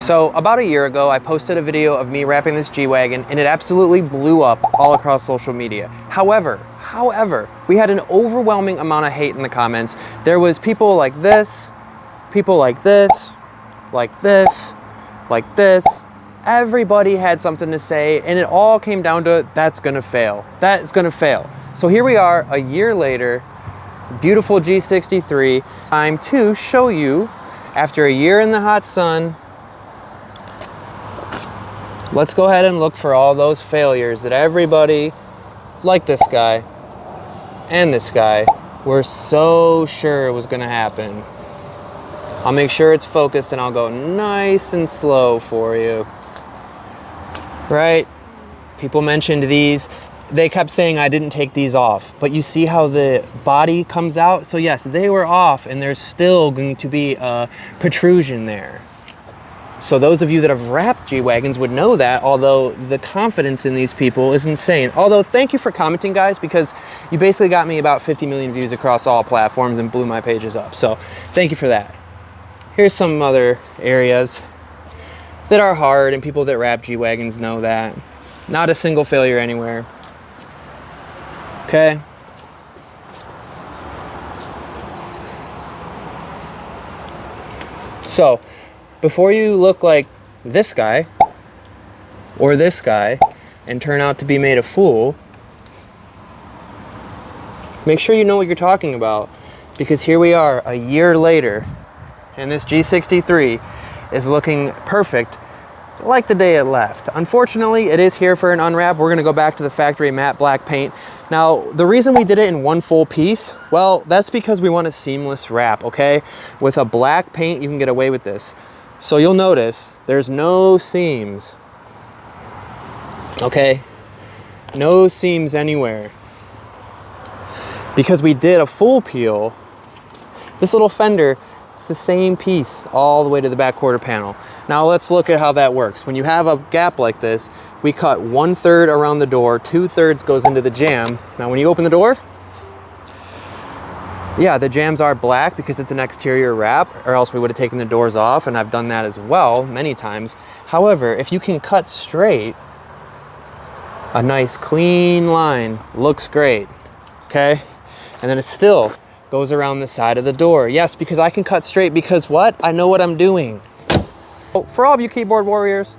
So about a year ago, I posted a video of me wrapping this G-Wagon and it absolutely blew up all across social media. However, we had an overwhelming amount of hate in the comments. There was people like this, people like this, like this, like this. Everybody had something to say and it all came down to, that's gonna fail. That is gonna fail. So here we are a year later, beautiful G63. Time to show you, after a year in the hot sun, let's go ahead and look for all those failures that everybody, like this guy and this guy, were so sure it was gonna happen. I'll make sure it's focused and I'll go nice and slow for you. Right? People mentioned these. They kept saying I didn't take these off, but you see how the body comes out? So yes, they were off and there's still going to be a protrusion there. So those of you that have wrapped G-Wagons would know that, although the confidence in these people is insane. Although, thank you for commenting, guys, because you basically got me about 50 million views across all platforms and blew my pages up. So thank you for that. Here's some other areas that are hard, and people that wrap G-Wagons know that. Not a single failure anywhere. Okay. So, before you look like this guy or this guy and turn out to be made a fool, make sure you know what you're talking about, because here we are a year later and this G63 is looking perfect like the day it left. Unfortunately, it is here for an unwrap. We're gonna go back to the factory matte black paint. Now, the reason we did it in one full piece, well, that's because we want a seamless wrap, okay? With a black paint, you can get away with this. So you'll notice there's no seams, okay? No seams anywhere. Because we did a full peel, this little fender, it's the same piece all the way to the back quarter panel. Now let's look at how that works. When you have a gap like this, we cut 1/3 around the door, 2/3 goes into the jamb. Now when you open the door, yeah, the jambs are black because it's an exterior wrap, or else we would have taken the doors off, and I've done that as well many times. However, if you can cut straight, a nice clean line looks great, okay? And then it still goes around the side of the door. Yes, because I can cut straight because what? I know what I'm doing. For all of you keyboard warriors,